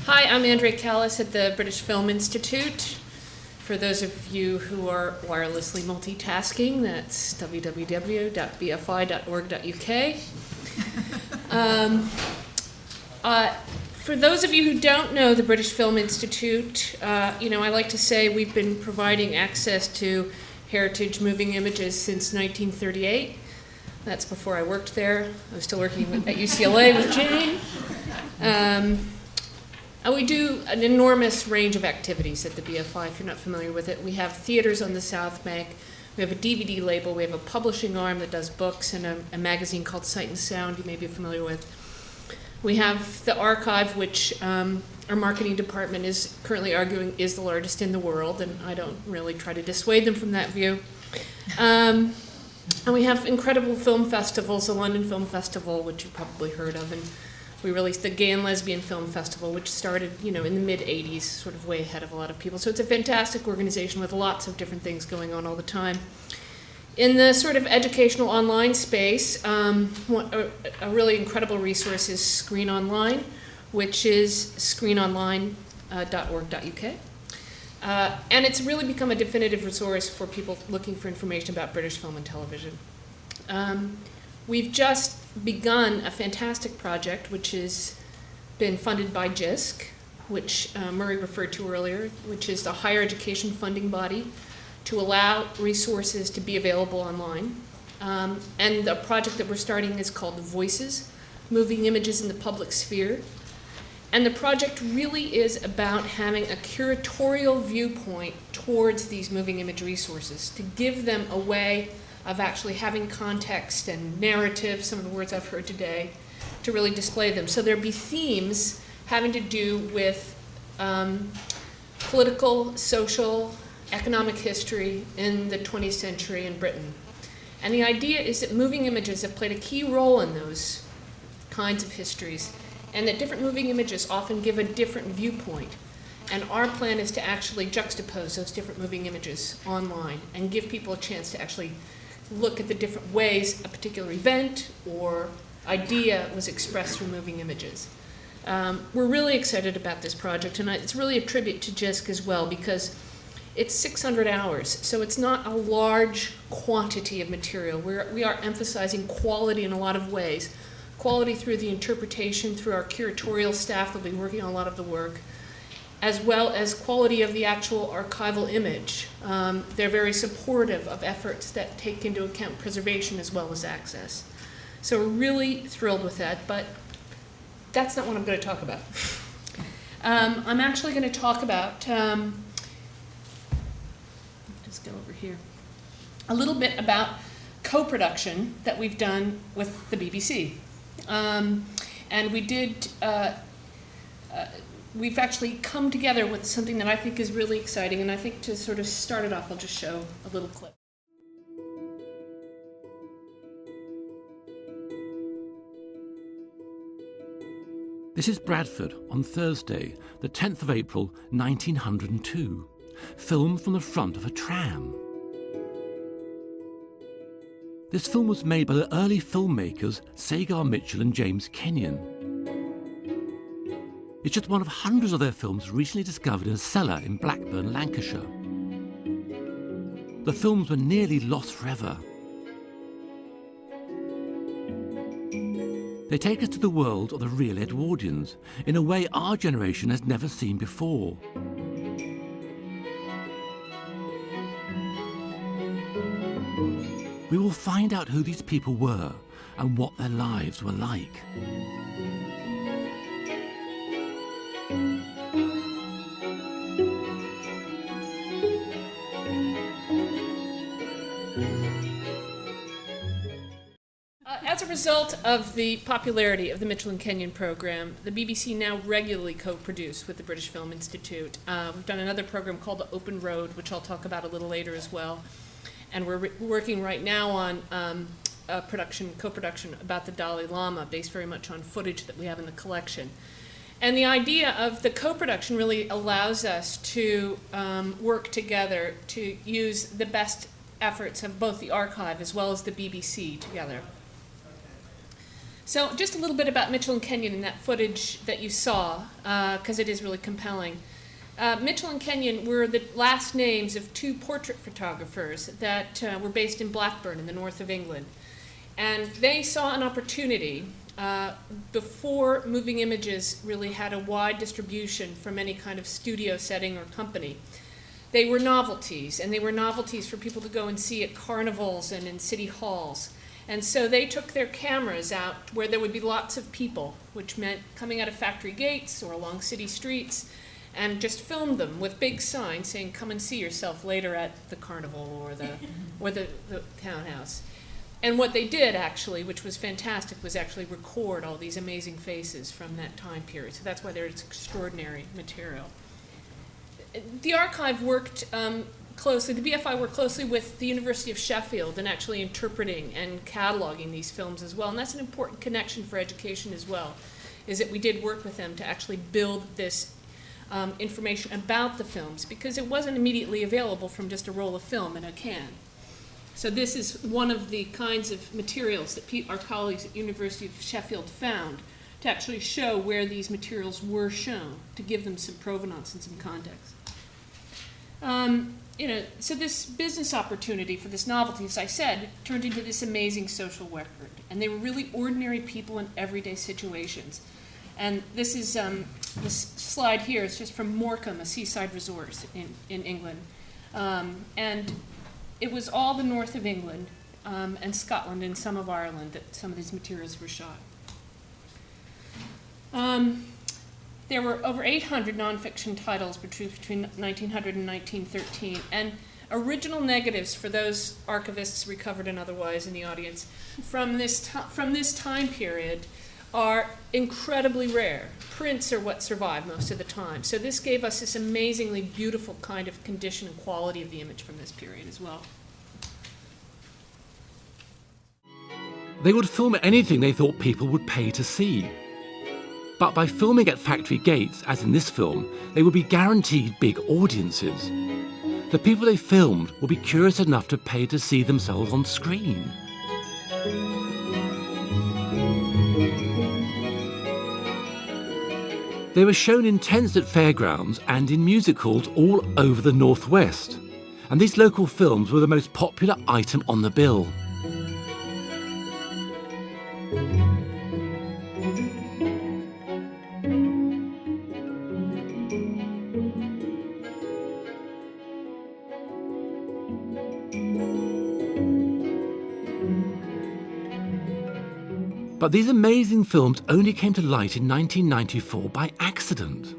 Hi, I'm Andrea Kalas at the British Film Institute. For those of you who are wirelessly multitasking, that's www.bfi.org.uk. For those of you who don't know the British Film Institute, I like to say we've been providing access to heritage moving images since 1938. That's before I worked there. I was still working at UCLA with Jane. We do an enormous range of activities at the BFI, if you're not familiar with it. We have theaters on the South Bank. We have a DVD label. We have a publishing arm that does books and a magazine called Sight and Sound you may be familiar with. We have the archive, which our marketing department is currently arguing is the largest in the world, and I don't really try to dissuade them from that view. And we have incredible film festivals, the London Film Festival, which you've probably heard of, and we released the Gay and Lesbian Film Festival, which started, in the mid-'80s, sort of way ahead of a lot of people. So it's a fantastic organization with lots of different things going on all the time. In the sort of educational online space, a really incredible resource is Screen Online, which is screenonline.org.uk. And it's really become a definitive resource for people looking for information about British film and television. We've just begun a fantastic project which has been funded by JISC, which Murray referred to earlier, which is the higher education funding body to allow resources to be available online. And the project that we're starting is called Voices, Moving Images in the Public Sphere. And the project really is about having a curatorial viewpoint towards these moving image resources, to give them a way of actually having context and narrative, some of the words I've heard today, to really display them. So there'll be themes having to do with political, social, economic history in the 20th century in Britain. And the idea is that moving images have played a key role in those kinds of histories, and that different moving images often give a different viewpoint. And our plan is to actually juxtapose those different moving images online and give people a chance to actually look at the different ways a particular event or idea was expressed through moving images. We're really excited about this project, and it's really a tribute to JISC as well, because it's 600 hours, so it's not a large quantity of material. We are emphasizing quality in a lot of ways. Quality through the interpretation, through our curatorial staff that'll be working on a lot of the work, as well as quality of the actual archival image. They're very supportive of efforts that take into account preservation as well as access. So we're really thrilled with that, but that's not what I'm going to talk about. I'm actually going to talk about, just go over here, a little bit about co-production that we've done with the BBC. And we did, we've actually come together with something that I think is really exciting, and I think to sort of start it off, I'll just show a little clip. This is Bradford on Thursday, the 10th of April, 1902, filmed from the front of a tram. This film was made by the early filmmakers Sagar Mitchell and James Kenyon. It's just one of hundreds of their films recently discovered in a cellar in Blackburn, Lancashire. The films were nearly lost forever. They take us to the world of the real Edwardians in a way our generation has never seen before. We will find out who these people were and what their lives were like. As a result of the popularity of the Mitchell and Kenyon program, the BBC now regularly co-produce with the British Film Institute. We've done another program called The Open Road, which I'll talk about a little later as well. And we're working right now on a co-production about the Dalai Lama, based very much on footage that we have in the collection. And the idea of the co-production really allows us to work together to use the best efforts of both the archive as well as the BBC together. So just a little bit about Mitchell and Kenyon in that footage that you saw, because it is really compelling. Mitchell and Kenyon were the last names of two portrait photographers that were based in Blackburn in the north of England. And they saw an opportunity before moving images really had a wide distribution from any kind of studio setting or company. They were novelties, and they were novelties for people to go and see at carnivals and in city halls. And so they took their cameras out where there would be lots of people, which meant coming out of factory gates or along city streets, and just filmed them with big signs saying, "Come and see yourself later at the carnival or the townhouse." And what they did actually, which was fantastic, was actually record all these amazing faces from that time period. So that's why there's extraordinary material. The archive worked closely, the BFI worked closely with the University of Sheffield in actually interpreting and cataloging these films as well. And that's an important connection for education as well, is that we did work with them to actually build this information about the films, because it wasn't immediately available from just a roll of film in a can. So this is one of the kinds of materials that our colleagues at University of Sheffield found to actually show where these materials were shown, to give them some provenance and some context. So this business opportunity for this novelty, as I said, turned into this amazing social record. And they were really ordinary people in everyday situations. And this is, this slide here is just from Morecambe, a seaside resort in England. And it was all the north of England and Scotland and some of Ireland that some of these materials were shot. There were over 800 nonfiction titles between 1900 and 1913, and original negatives for those archivists, recovered and otherwise in the audience, from this time period are incredibly rare. Prints are what survive most of the time. So this gave us this amazingly beautiful kind of condition and quality of the image from this period as well. They would film anything they thought people would pay to see. But by filming at factory gates, as in this film, they would be guaranteed big audiences. The people they filmed would be curious enough to pay to see themselves on screen. They were shown in tents at fairgrounds and in music halls all over the Northwest. And these local films were the most popular item on the bill. But these amazing films only came to light in 1994 by accident.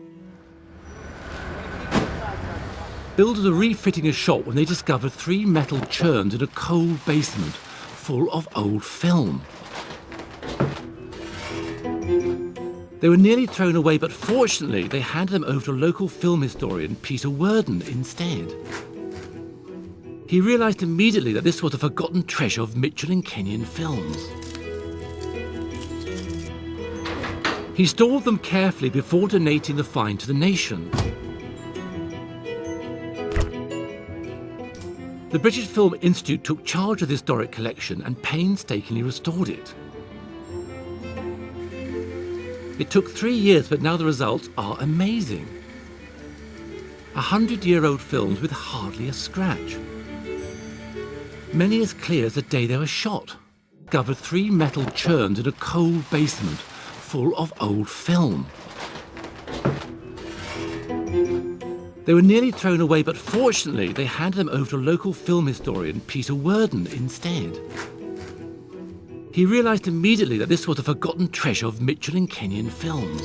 Builders were refitting a shop when they discovered 3 metal churns in a cold basement full of old film. They were nearly thrown away, but fortunately they handed them over to local film historian Peter Worden instead. He realised immediately that this was a forgotten treasure of Mitchell and Kenyon films. He stored them carefully before donating the find to the nation. The British Film Institute took charge of the historic collection and painstakingly restored it. It took 3 years, but now the results are amazing. 100-year-old films with hardly a scratch. Many as clear as the day they were shot. Discovered 3 metal churns in a cold basement full of old film. They were nearly thrown away, but fortunately they handed them over to local film historian Peter Worden instead. He realised immediately that this was a forgotten treasure of Mitchell and Kenyon films.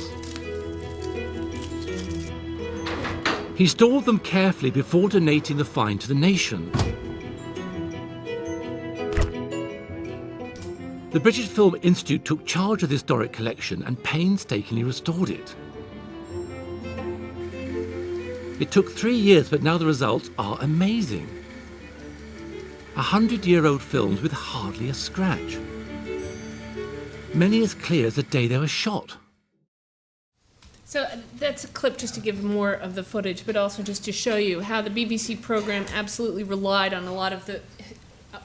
He stored them carefully before donating the find to the nation. The British Film Institute took charge of the historic collection and painstakingly restored it. It took 3 years, but now the results are amazing. 100-year-old films with hardly a scratch. Many as clear as the day they were shot. So that's a clip just to give more of the footage, but also just to show you how the BBC program absolutely relied on a lot of the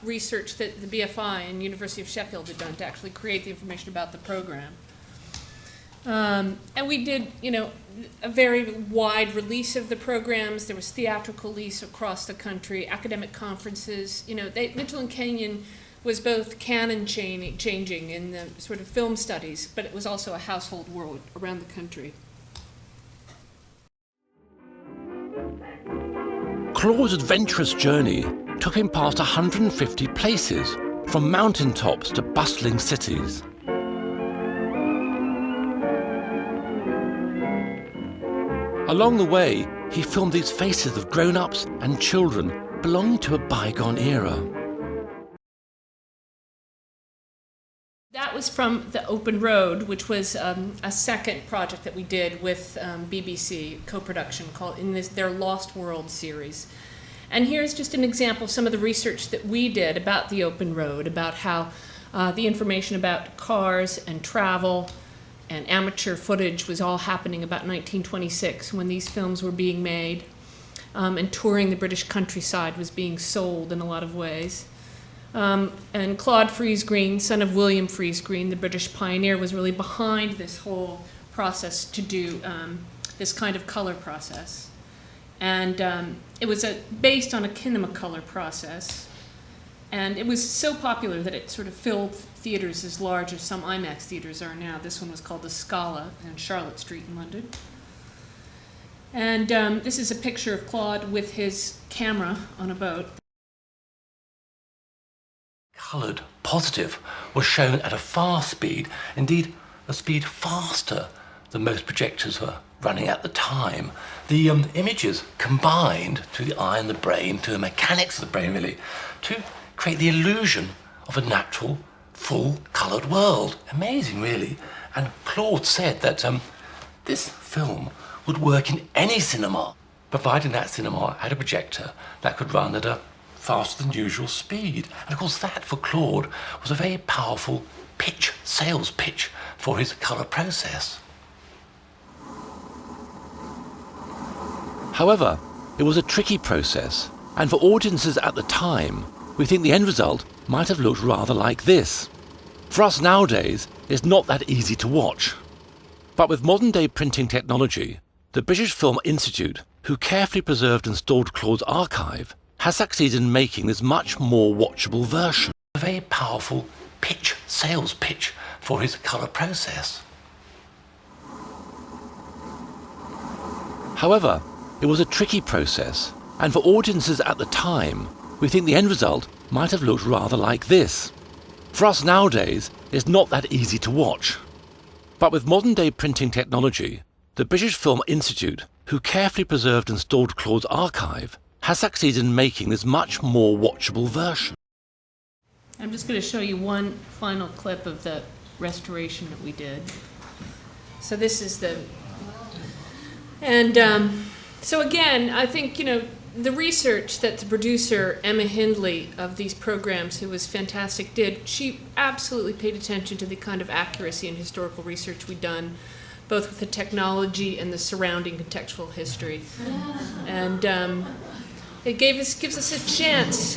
research that the BFI and University of Sheffield had done to actually create the information about the program. And we did, a very wide release of the programs. There was theatrical release across the country, academic conferences. Mitchell and Kenyon was both canon changing in the sort of film studies, but it was also a household word around the country. Claude's adventurous journey took him past 150 places, from mountaintops to bustling cities. Along the way, he filmed these faces of grown-ups and children belonging to a bygone era. That was from The Open Road, which was a second project that we did with BBC, co-production, called their Lost World series. And here's just an example of some of the research that we did about the open road, about how the information about cars and travel and amateur footage was all happening about 1926 when these films were being made, and touring the British countryside was being sold in a lot of ways. And Claude Friese-Greene, son of William Friese-Greene, the British pioneer, was really behind this whole process to do this kind of color process. And it was based on a kinemacolor process. And it was so popular that it sort of filled theaters as large as some IMAX theaters are now. This one was called the Scala on Charlotte Street in London. And this is a picture of Claude with his camera on a boat. Coloured positive was shown at a fast speed, indeed a speed faster than most projectors were running at the time. The images combined through the eye and the brain, through the mechanics of the brain really, to create the illusion of a natural, full coloured world. Amazing really. And Claude said that this film would work in any cinema, providing that cinema had a projector that could run at a faster than usual speed. And of course that, for Claude, was a very powerful pitch, sales pitch for his colour process. However, it was a tricky process, and for audiences at the time, we think the end result might have looked rather like this. For us nowadays, it's not that easy to watch. But with modern-day printing technology, the British Film Institute, who carefully preserved and stored Claude's archive, has succeeded in making this much more watchable version. A very powerful pitch, sales pitch for his colour process. However, it was a tricky process, and for audiences at the time, we think the end result might have looked rather like this. For us nowadays, it's not that easy to watch. But with modern-day printing technology, the British Film Institute, who carefully preserved and stored Claude's archive, has succeeded in making this much more watchable version. I'm just going to show you one final clip of the restoration that we did. So this is so again, I think, the research that the producer, Emma Hindley, of these programs, who was fantastic, did, she absolutely paid attention to the kind of accuracy and historical research we'd done, both with the technology and the surrounding contextual history. And it gives us a chance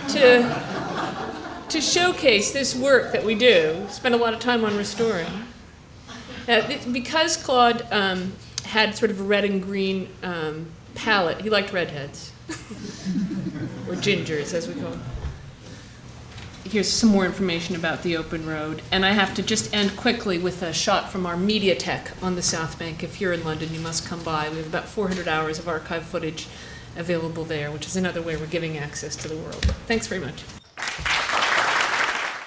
to showcase this work that we do, spend a lot of time on restoring. Because Claude had sort of a red and green palette, he liked redheads, or gingers as we call them. Here's some more information about the open road. And I have to just end quickly with a shot from our Mediatek on the South Bank. If you're in London, you must come by. We have about 400 hours of archive footage available there, which is another way we're giving access to the world. Thanks very much.